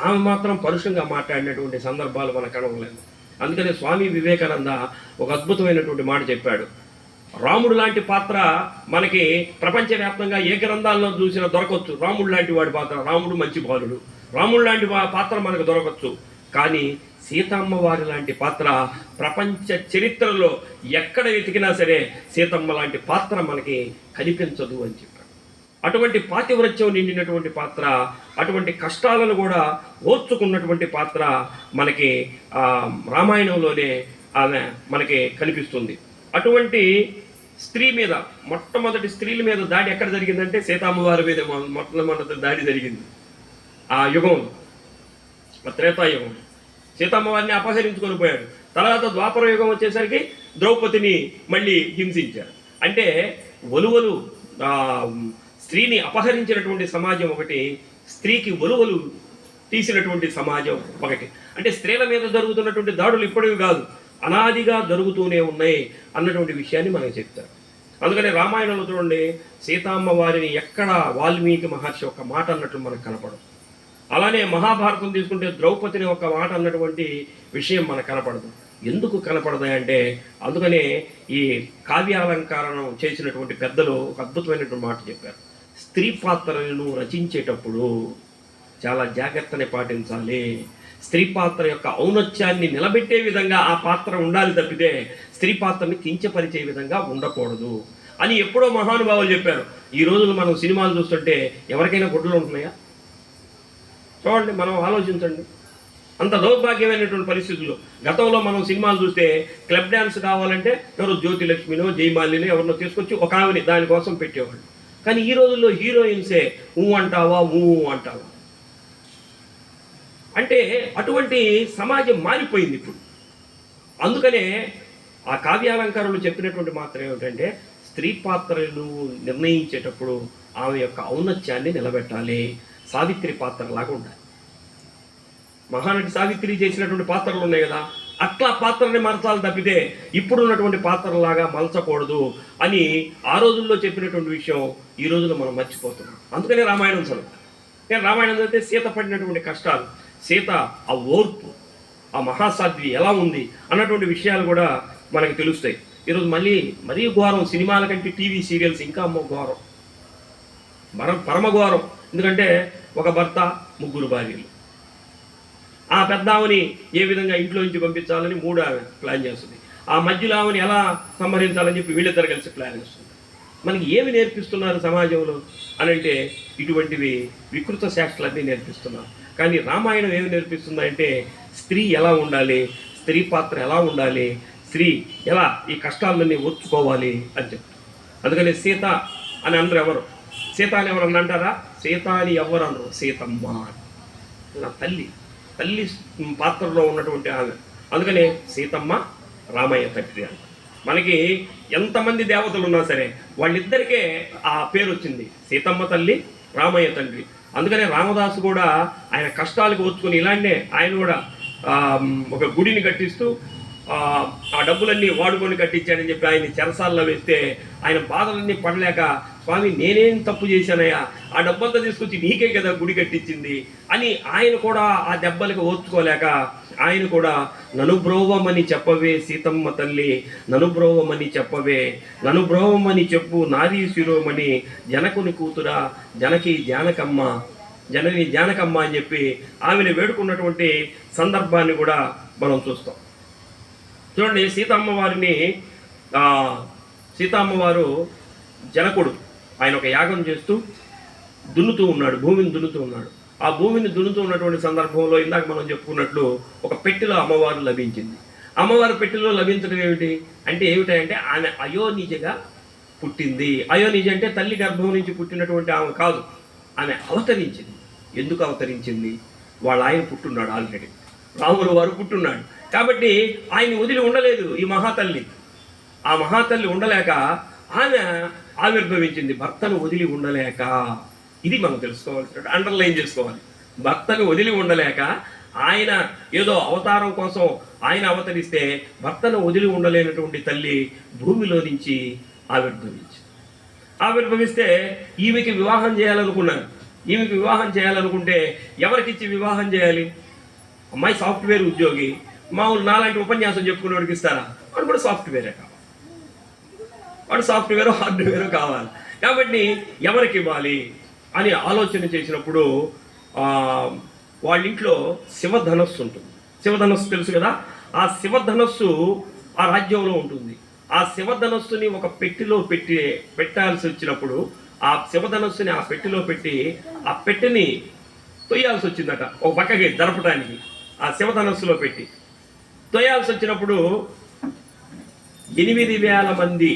ఆమె మాత్రం పరుషంగా మాట్లాడినటువంటి సందర్భాలు మనకు కనవలేదు. అందుకనే స్వామి వివేకానంద ఒక అద్భుతమైనటువంటి మాట చెప్పాడు. రాముడు లాంటి పాత్ర మనకి ప్రపంచవ్యాప్తంగా ఏ గ్రంథాల్లో చూసినా దొరకవచ్చు. రాముడు లాంటి వాడి పాత్ర, రాముడు మంచి బాలుడు, రాముడు లాంటి పాత్ర మనకు దొరకవచ్చు. కానీ సీతమ్మ వారి లాంటి పాత్ర ప్రపంచ చరిత్రలో ఎక్కడ వెతికినా సరే సీతమ్మ లాంటి పాత్ర మనకి కనిపించదు అని చెప్పాడు. అటువంటి పాతివ్రత్యం నిండినటువంటి పాత్ర, అటువంటి కష్టాలను కూడా ఓర్చుకున్నటువంటి పాత్ర మనకి రామాయణంలోనే ఆమె మనకి కనిపిస్తుంది. అటువంటి స్త్రీ మీద మొట్టమొదటి స్త్రీల మీద దాడి ఎక్కడ జరిగిందంటే సీతమ్మవారి మీద మొట్టమొదటి దాడి జరిగింది ఆ యుగంలో, త్రేతాయుగం. సీతమ్మవారిని అపహరించుకొని పోయాడు. తర్వాత ద్వాపర యుగం వచ్చేసరికి ద్రౌపదిని మళ్ళీ హింసించారు. అంటే ఒలువలు స్త్రీని అపహరించినటువంటి సమాజం ఒకటి, స్త్రీకి ఒలువలు తీసినటువంటి సమాజం ఒకటి. అంటే స్త్రీల మీద జరుగుతున్నటువంటి దాడులు ఇప్పటివి కాదు, అనాదిగా జరుగుతూనే ఉన్నాయి అన్నటువంటి విషయాన్ని మనకు చెప్తారు. అందుకని రామాయణంలో చూడండి, సీతమ్మ వారిని ఎక్కడ వాల్మీకి మహర్షి ఒక మాట అన్నట్లు మనకు కనపడదు. అలానే మహాభారతం తీసుకుంటే ద్రౌపదిని ఒక మాట అన్నటువంటి విషయం మనకు కనపడదు. ఎందుకు కనపడదు అంటే అందుకనే ఈ కావ్యాలంకారణం చేసినటువంటి పెద్దలు ఒక అద్భుతమైనటువంటి మాట చెప్పారు. స్త్రీ పాత్రలను రచించేటప్పుడు చాలా జాగ్రత్తని పాటించాలి. స్త్రీ పాత్ర యొక్క ఔన్నత్యాన్ని నిలబెట్టే విధంగా ఆ పాత్ర ఉండాలి తప్పితే స్త్రీ పాత్రని కించపరిచే విధంగా ఉండకూడదు అని ఎప్పుడో మహానుభావులు చెప్పారు. ఈ రోజులు మనం సినిమాలు చూస్తుంటే ఎవరికైనా గుడ్డలు ఉంటున్నాయా? చూడండి, మనం ఆలోచించండి. అంత దౌర్భాగ్యమైనటువంటి పరిస్థితుల్లో గతంలో మనం సినిమాలు చూస్తే క్లబ్ డ్యాన్స్ కావాలంటే ఎవరు జ్యోతిలక్ష్మినో జయమాలినో ఎవరినో తీసుకొచ్చి ఒక ఆమెని దానికోసం పెట్టేవాళ్ళు. కానీ ఈ రోజుల్లో హీరోయిన్సే అంటావా అంటావా అంటే అటువంటి సమాజం మారిపోయింది ఇప్పుడు. అందుకనే ఆ కావ్యాలంకారులు చెప్పినటువంటి మాత్రం ఏమిటంటే స్త్రీ పాత్రలు నిర్ణయించేటప్పుడు ఆమె యొక్క ఔన్నత్యాన్ని నిలబెట్టాలి. సావిత్రి పాత్రలాగా ఉండాలి. మహానటి సావిత్రి చేసినటువంటి పాత్రలు ఉన్నాయి కదా, అట్లా పాత్రని మలచాలి తప్పితే ఇప్పుడున్నటువంటి పాత్రలాగా మలచకూడదు అని ఆ రోజుల్లో చెప్పినటువంటి విషయం ఈ రోజుల్లో మనం మర్చిపోతున్నాం. అందుకనే రామాయణం చదువు. కానీ రామాయణం చదివితే సీత పడినటువంటి కష్టాలు, సీత ఆ ఓర్పు, ఆ మహాసాధ్వి ఎలా ఉంది అన్నటువంటి విషయాలు కూడా మనకు తెలుస్తాయి. ఈరోజు మరీ ఘోరం, సినిమాల కంటే టీవీ సీరియల్స్ ఇంకా ఘోరం, పరమ ఘోరం. ఎందుకంటే ఒక భర్త 3 భార్యలు, ఆ పెద్ద ఆమెని ఏ విధంగా ఇంట్లో నుంచి పంపించాలని 3 ఆమె ప్లాన్ చేస్తుంది, ఆ మధ్యలో ఆమెని ఎలా సంహరించాలని చెప్పి వీళ్ళిద్దరు కలిసి ప్లాన్ చేస్తుంది. మనకి ఏమి నేర్పిస్తున్నారు సమాజంలో అని అంటే ఇటువంటివి వికృత శాస్త్రాలన్నీ నేర్పిస్తున్నారు. కానీ రామాయణం ఏమి నేర్పిస్తుందంటే స్త్రీ ఎలా ఉండాలి, స్త్రీ పాత్ర ఎలా ఉండాలి, స్త్రీ ఎలా ఈ కష్టాలన్నీ ఓర్చుకోవాలి అని చెప్తారు. అందుకని సీత అని అందరూ ఎవరు సీత అని ఎవరన్నా అంటారా? సీత అని ఎవరు అనరు, సీతమ్మ నా తల్లి పాత్రలో ఉన్నటువంటి ఆమె. అందుకనే సీతమ్మ రామయ్య తండ్రి అంట. మనకి ఎంతమంది దేవతలు ఉన్నా సరే వాళ్ళిద్దరికే ఆ పేరు వచ్చింది, సీతమ్మ తల్లి రామయ్య తండ్రి. అందుకనే రామదాసు కూడా ఆయన కష్టాలకు ఓర్చుకుని ఇలాంటి ఆయన కూడా ఒక గుడిని కట్టిస్తూ ఆ డబ్బులన్నీ వాడుకొని కట్టించాడని చెప్పి ఆయన చెరసాల్లో వేస్తే ఆయన బాధలన్నీ పడలేక, స్వామి నేనేం తప్పు చేశానయ్యా, ఆ డబ్బంతా తీసుకొచ్చి నీకే కదా గుడి కట్టించింది అని ఆయన కూడా ఆ దెబ్బలకు ఓర్చుకోలేక ఆయన కూడా ననుబ్రోవమని చెప్పవే సీతమ్మ తల్లి, ననుబ్రోవమని చెప్పవే, ననుబ్రోవమని చెప్పు నారీ శిరోమణి, జనకుని కూతురా జనకి జానకమ్మ, జనని జానకమ్మ అని చెప్పి ఆమెను వేడుకున్నటువంటి సందర్భాన్ని కూడా మనం చూస్తాం. చూడండి, సీతమ్మవారు జనకుడు ఆయన ఒక యాగం చేస్తూ దున్నుతూ ఉన్నాడు, భూమిని దున్నుతూ ఉన్నాడు. ఆ భూమిని దున్నుతూ ఉన్నటువంటి సందర్భంలో ఇందాక మనం చెప్పుకున్నట్లు ఒక పెట్టెలో అమ్మవారు లభించింది. అమ్మవారి పెట్టెలో లభించడం ఏమిటంటే ఆమె అయోనిజగా పుట్టింది. అయోనిజ అంటే తల్లి గర్భం నుంచి పుట్టినటువంటి ఆమె కాదు, ఆమె అవతరించింది. ఎందుకు అవతరించింది? వాళ్ళ ఆయన పుట్టున్నాడు, ఆల్రెడీ రాములు వారు పుట్టున్నాడు కాబట్టి ఆయన్ని వదిలి ఉండలేదు ఈ మహాతల్లి. ఆ మహాతల్లి ఉండలేక ఆమె ఆవిర్భవించింది, భర్తను వదిలి ఉండలేక. ఇది మనం తెలుసుకోవాల్సిన, అండర్లైన్ చేసుకోవాలి. భర్తను వదిలి ఉండలేక ఆయన ఏదో అవతారం కోసం ఆయన అవతరిస్తే భర్తను వదిలి ఉండలేనటువంటి తల్లి భూమిలో నుంచి ఆవిర్భవిస్తే ఈమెకి వివాహం చేయాలనుకున్నారు. ఈమెకి వివాహం చేయాలనుకుంటే ఎవరికిచ్చి వివాహం చేయాలి? అమ్మాయి సాఫ్ట్వేర్ ఉద్యోగి, మామూలు నాలాంటి ఉపన్యాసం చెప్పుకునేవాడికి ఇస్తారా? వాడు కూడా సాఫ్ట్వేరే కావాలి, వాడు సాఫ్ట్వేర్ హార్డ్వేర్ కావాలి. కాబట్టి ఎవరికి ఇవ్వాలి అని ఆలోచన చేసినప్పుడు వాళ్ళ ఇంట్లో శివధనస్సు ఉంటుంది. శివధనస్సు తెలుసు కదా, ఆ శివధనస్సు ఆ రాజ్యంలో ఉంటుంది. ఆ శివధనస్సుని ఒక పెట్టెలో పెట్టాల్సి వచ్చినప్పుడు ఆ శివధనస్సుని ఆ పెట్టెలో పెట్టి ఆ పెట్టెని తొయ్యాల్సి వచ్చిందట ఒక పక్కకి జరపడానికి. ఆ శివధనస్సులో పెట్టి తొయ్యాల్సి వచ్చినప్పుడు 8,000 మంది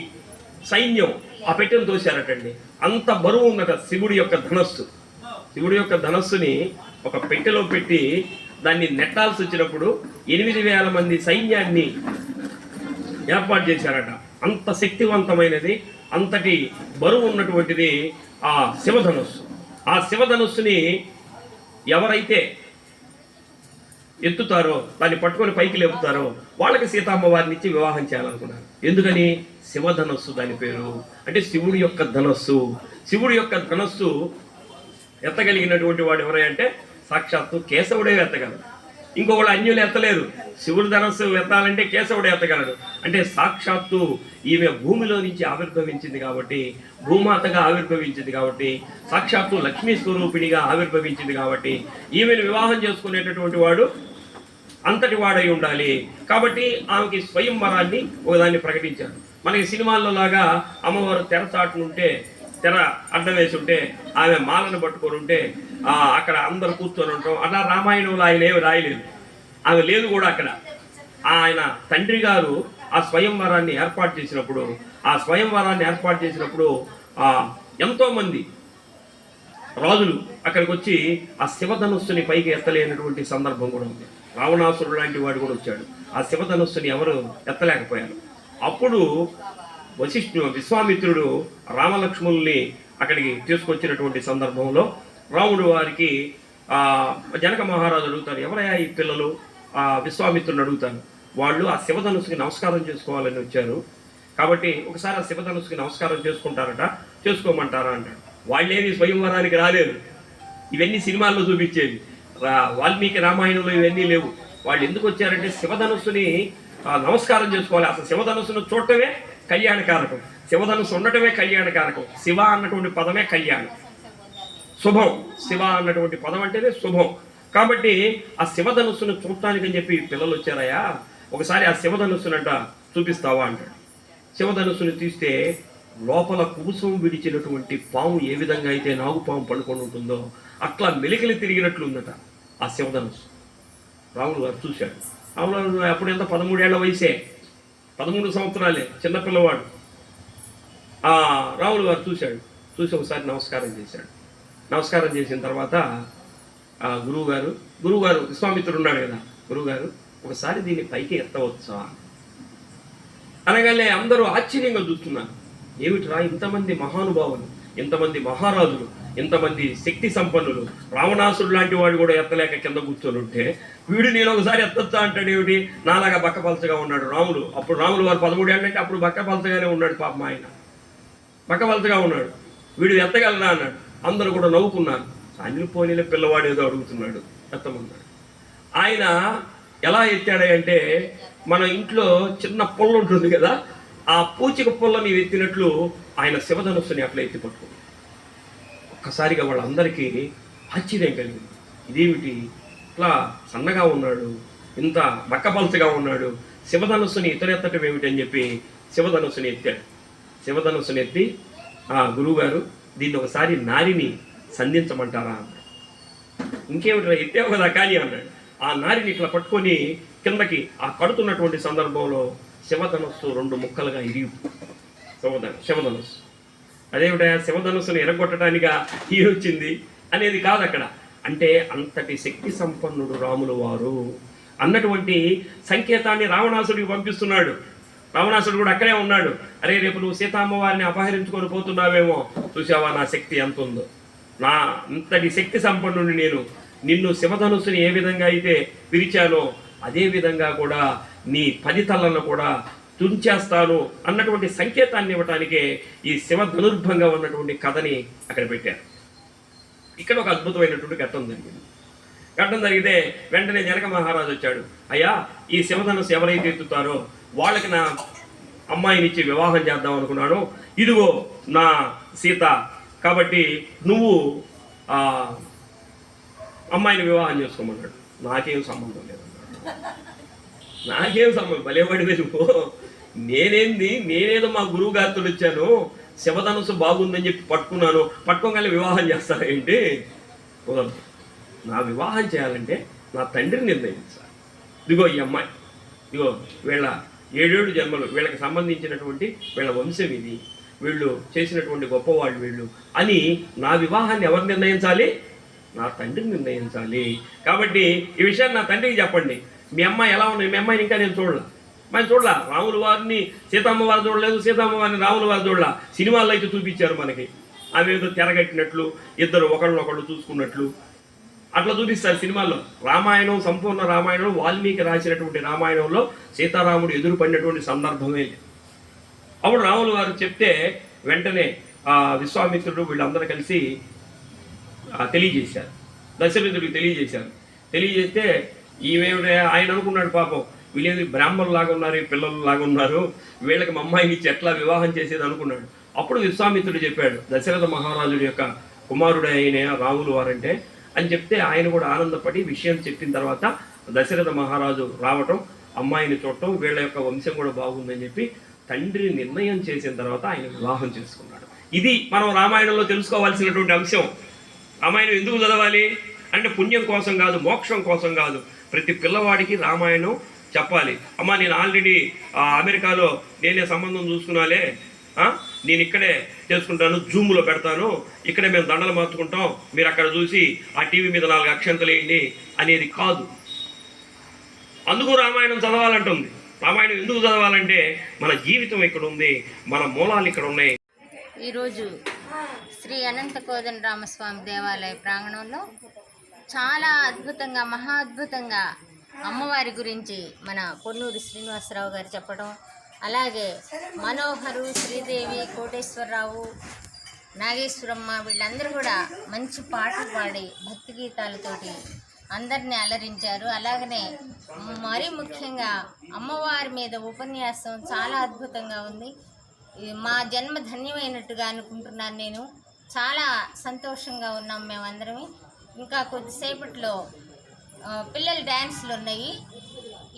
సైన్యం ఆ పెట్టెను తోశారటండి. అంత బరువు ఉందట శివుడి యొక్క ధనస్సు. శివుడి యొక్క ధనస్సుని ఒక పెట్టెలో పెట్టి దాన్ని నెట్టాల్సి వచ్చినప్పుడు 8,000 మంది సైన్యాన్ని ఏర్పాటు చేశారట. అంత శక్తివంతమైనది, అంతటి బరువు ఉన్నటువంటిది ఆ శివధనస్సు. ఆ శివధనస్సుని ఎవరైతే ఎత్తుతారో, దాన్ని పట్టుకొని పైకి లేపుతారో వాళ్ళకి సీతమ్మవారిని ఇచ్చి వివాహం చేయాలనుకున్నారు. ఎందుకని? శివధనస్సు దాని పేరు. అంటే శివుడి యొక్క ధనస్సు. శివుడి యొక్క ధనస్సు ఎత్తగలిగినటువంటి వాడు ఎవరంటే సాక్షాత్తు కేశవుడే ఎత్తగలడు. ఇంకొకళ్ళు అన్యులు ఎత్తలేరు. శివుడి ధనస్సు ఎత్తాలంటే కేశవుడే ఎత్తగలడు. అంటే సాక్షాత్తు ఈమె భూమిలో నుంచి ఆవిర్భవించింది కాబట్టి, భూమాతగా ఆవిర్భవించింది కాబట్టి, సాక్షాత్తు లక్ష్మీ స్వరూపిణిగా ఆవిర్భవించింది కాబట్టి ఈమెను వివాహం చేసుకునేటటువంటి వాడు అంతటి వాడై ఉండాలి. కాబట్టి ఆమెకి స్వయంవరాన్ని ఒకదాన్ని ప్రకటించారు. మనకి సినిమాల్లో లాగా అమ్మవారు తెరచాటునుంటే, తెర అడ్డం వేసి ఉంటే, ఆమె మాలను పట్టుకొని ఉంటే అక్కడ అందరు కూర్చొని ఉంటాం. అట్లా రామాయణంలో ఆయన ఏమి రాయలేదు, ఆమె లేదు కూడా అక్కడ. ఆయన తండ్రి గారు ఆ స్వయంవరాన్ని ఏర్పాటు చేసినప్పుడు ఎంతోమంది రాజులు అక్కడికి వచ్చి ఆ శివధనుస్సుని పైకి ఎత్తలేనటువంటి సందర్భం కూడా ఉంది. రావణాసురుడు లాంటి వాడు కూడా వచ్చాడు, ఆ శివధనుస్సుని ఎవరు ఎత్తలేకపోయారు. అప్పుడు విశ్వామిత్రుడు రామలక్ష్మణుల్ని అక్కడికి తీసుకొచ్చినటువంటి సందర్భంలో రాముడు వారికి జనక మహారాజు అడుగుతారు, ఎవరయ్యా ఈ పిల్లలు? విశ్వామిత్రుని అడుగుతాను. వాళ్ళు ఆ శివధనుస్సుకి నమస్కారం చేసుకోవాలని వచ్చారు కాబట్టి ఒకసారి ఆ శివధనుస్సుకి నమస్కారం చేసుకోమంటారా అంటాడు. వాళ్ళేమి స్వయంవరానికి రాలేదు, ఇవన్నీ సినిమాల్లో చూపించేది. వాల్మీకి రామాయణంలో ఇవన్నీ లేవు. వాళ్ళు ఎందుకు వచ్చారంటే శివధనుస్సుని నమస్కారం చేసుకోవాలి. అసలు శివధనుస్సును చూడటమే కళ్యాణకారకం, శివధనుస్సు ఉండటమే కళ్యాణకారకం. శివ అన్నటువంటి పదమే కళ్యాణం, శుభం. శివ అన్నటువంటి పదం అంటేనే శుభం. కాబట్టి ఆ శివధనుస్సును చూడటానికని చెప్పి పిల్లలు వచ్చారయ్యా, ఒకసారి ఆ శివధనుస్సునంట చూపిస్తావా అంటాడు. శివధనుస్సును తీస్తే లోపల కుబుసం విడిచినటువంటి పాము ఏ విధంగా అయితే నాగుపాము పడుకొని ఉంటుందో అట్లా మెలికలు తిరిగినట్లు ఉందట ఆ శివధనుస్సు. రాముడు గారు చూశాడు. రాముడు అప్పుడు ఎంత 13 ఏళ్ల వయసే, 13 సంవత్సరాలే, చిన్నపిల్లవాడు. రాముడు గారు చూసి ఒకసారి నమస్కారం చేశాడు. నమస్కారం చేసిన తర్వాత గురువుగారు విశ్వామిత్రుడు ఉన్నాడు కదా, గురువుగారు ఒకసారి దీన్ని పైకి ఎత్తవచ్చా అనగానే అందరూ ఆశ్చర్యంగా చూస్తున్నారు. ఏమిట్రా, ఇంతమంది మహానుభావులు, ఇంతమంది మహారాజులు, ఇంతమంది శక్తి సంపన్నులు, రావణాసుడు లాంటి వాడు కూడా ఎత్తలేక కింద కూర్చొని ఉంటే వీడు నేను ఒకసారి ఎత్తొచ్చా అంటాడు. ఏమిటి నాలాగా బక్కపలచగా ఉన్నాడు రాములు. అప్పుడు రాములు వారు 13 ఏళ్ళంటే అప్పుడు బక్కపలచగానే ఉన్నాడు పాపం, ఆయన బక్కపలచగా ఉన్నాడు. వీడు ఎత్తగలరా అన్నాడు. అందరూ కూడా నవ్వుకున్నారు. అనిల్ పోనీలే పిల్లవాడు ఏదో అడుగుతున్నాడు, ఎత్తమన్నాడు. ఆయన ఎలా ఎత్తాడంటే మన ఇంట్లో చిన్న పుల్ల ఉంటుంది కదా, ఆ పూచిక పుల్లని ఎత్తినట్లు ఆయన శివధనుస్సుని అట్లా ఎత్తి పట్టుకున్నాడు. ఒక్కసారిగా వాళ్ళందరికీ ఆశ్చర్యం కలిగింది. ఇదేమిటి ఇట్లా సన్నగా ఉన్నాడు, ఇంత బక్కపలచగా ఉన్నాడు, శివధనుస్సుని ఇతరెత్తటం ఏమిటి అని చెప్పి శివధనుస్సుని ఎత్తాడు. శివధనుస్సుని ఎత్తి గురువుగారు దీన్ని ఒకసారి నారిని సంధించమంటారా అన్నాడు. ఇంకేమిటి ఎత్తావు కదా కానీ అన్నాడు. ఆ నారిని ఇట్లా పట్టుకొని కిందకి ఆ కడుతున్నటువంటి సందర్భంలో శివధనుస్సు 2 ముక్కలుగా ఇరిగి శివధనుస్సు. అదేమిటా శివధనుస్సును ఎరగొట్టడానిగా ఈ వచ్చింది అనేది కాదు అక్కడ. అంటే అంతటి శక్తి సంపన్నుడు రాములు వారు అన్నటువంటి సంకేతాన్ని రావణాసుడికి పంపిస్తున్నాడు. రావణాసుడు కూడా అక్కడే ఉన్నాడు. అరే రేపు నువ్వు సీతామ్మవారిని అపహరించుకొని పోతున్నావేమో, చూసావా నా శక్తి ఎంత ఉందో, నా అంతటి శక్తి సంపన్నుడిని నేను, నిన్ను శివధనుస్సుని ఏ విధంగా అయితే పిలిచానో అదే విధంగా కూడా నీ 10 తలలను కూడా తుంచేస్తాను అన్నటువంటి సంకేతాన్ని ఇవ్వటానికే ఈ శివ ధనుర్భంగా ఉన్నటువంటి కథని అక్కడ పెట్టారు. ఇక్కడ ఒక అద్భుతమైనటువంటి ఘట్టం జరిగింది. ఘట్టం జరిగితే వెంటనే జనక మహారాజు వచ్చాడు. అయ్యా, ఈ శివధనుస్సు ఎవరైతే ఎత్తుతారో వాళ్ళకి నా అమ్మాయినిచ్చి వివాహం చేద్దాం అనుకున్నాను. ఇదిగో నా సీత, కాబట్టి నువ్వు అమ్మాయిని వివాహం చేసుకోమన్నాడు. నాకేం సంబంధం లేదన్నాడు. నాకేం సంబంధం, భలేవాడివే నువ్వు, నేనేదో మా గురువు గారితో వచ్చాను, శివధనుస్సు బాగుందని చెప్పి పట్టుకున్నాను, పట్టుకోగానే వివాహం చేస్తారేంటి? కుదరదు. నా వివాహం చేయాలంటే నా తండ్రిని నిర్ణయించాలి. ఇదిగో ఈ అమ్మాయి, ఇదిగో వీళ్ళ 7 జన్మలు, వీళ్ళకి సంబంధించినటువంటి వీళ్ళ వంశం ఇది, వీళ్ళు చేసినటువంటి గొప్పవాళ్ళు వీళ్ళు అని నా వివాహాన్ని ఎవరు నిర్ణయించాలి? నా తండ్రిని నిర్ణయించాలి. కాబట్టి ఈ విషయాన్ని నా తండ్రికి చెప్పండి. మీ అమ్మాయి ఎలా ఉంది? మీ అమ్మాయిని ఇంకా నేను చూడలా. రాముల వారిని సీతమ్మ వారు చూడలేదు, సీతమ్మ వారిని రాముల వారు చూడలా. సినిమాల్లో అయితే చూపించారు మనకి, ఆమె ఏదో తెరగట్టినట్లు, ఇద్దరు ఒకళ్ళొకళ్ళు చూసుకున్నట్లు అట్లా చూపిస్తారు సినిమాల్లో. రామాయణం, సంపూర్ణ రామాయణం, వాల్మీకి రాసినటువంటి రామాయణంలో సీతారాముడు ఎదురుపడినటువంటి సందర్భమే. అప్పుడు రాముల వారు చెప్తే వెంటనే విశ్వామిత్రుడు వీళ్ళందరూ కలిసి తెలియజేశారు, దశరథుడికి తెలియజేస్తే ఈమె ఆయన అనుకున్నాడు, పాపం వీళ్ళేది బ్రాహ్మణులాగా ఉన్నారు, పిల్లలు లాగా ఉన్నారు, వీళ్ళకి మా అమ్మాయిని ఇచ్చి ఎట్లా వివాహం చేసేది అనుకున్నాడు. అప్పుడు విశ్వామిత్రుడు చెప్పాడు, దశరథ మహారాజుడి యొక్క కుమారుడు అయిన రాములు వారంటే అని చెప్తే ఆయన కూడా ఆనందపడి విషయం చెప్పిన తర్వాత దశరథ మహారాజు రావటం, అమ్మాయిని చూడటం, వీళ్ళ యొక్క వంశం కూడా బాగుందని చెప్పి తండ్రి నిర్ణయం చేసిన తర్వాత ఆయన వివాహం చేసుకున్నాడు. ఇది మనం రామాయణంలో తెలుసుకోవాల్సినటువంటి అంశం. రామాయణం ఎందుకు చదవాలి అంటే పుణ్యం కోసం కాదు, మోక్షం కోసం కాదు. ప్రతి పిల్లవాడికి రామాయణం చెప్పాలి. అమ్మ నేను ఆల్రెడీ అమెరికాలో నేనే సంబంధం చూసుకున్నాలే, నేను ఇక్కడే చేసుకుంటాను, జూమ్లో పెడతాను, ఇక్కడే మేము దండలు మార్చుకుంటాం, మీరు అక్కడ చూసి ఆ టీవీ మీద 4 అక్షంతలు వేయండి అనేది కాదు. అందుకు రామాయణం చదవాలంటుంది. రామాయణం ఎందుకు చదవాలంటే మన జీవితం ఇక్కడ ఉంది, మన మూలాలు ఇక్కడ ఉన్నాయి.
ఈరోజు శ్రీ అనంత కోదండరామస్వామి దేవాలయ ప్రాంగణంలో చాలా అద్భుతంగా, మహా అద్భుతంగా అమ్మవారి గురించి మన పొన్నూరి శ్రీనివాసరావు గారు చెప్పడం, అలాగే మనోహరు, శ్రీదేవి, కోటేశ్వరరావు, నాగేశ్వరమ్మ వీళ్ళందరూ కూడా మంచి పాటలు పాడి భక్తి గీతాలతోటి అందరినీ అలరించారు. అలాగనే మరీ ముఖ్యంగా అమ్మవారి మీద ఉపన్యాసం చాలా అద్భుతంగా ఉంది. మా జన్మ ధన్యమైనట్టుగా అనుకుంటున్నాను నేను. చాలా సంతోషంగా ఉన్నాం మేమందరం. ఇంకా కొద్దిసేపట్లో పిల్లల డ్యాన్స్లు ఉన్నాయి.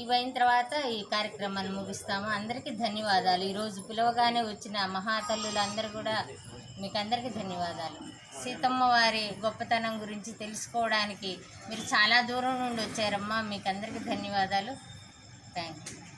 ఇవైన తర్వాత ఈ కార్యక్రమాన్ని ముగిస్తాము. అందరికీ ధన్యవాదాలు. ఈరోజు పిలవగానే వచ్చిన మహాతల్లులందరూ కూడా మీకు అందరికీ ధన్యవాదాలు. సీతమ్మ వారి గొప్పతనం గురించి తెలుసుకోవడానికి మీరు చాలా దూరం నుండి వచ్చారమ్మా. మీకు అందరికీ ధన్యవాదాలు. Thank you.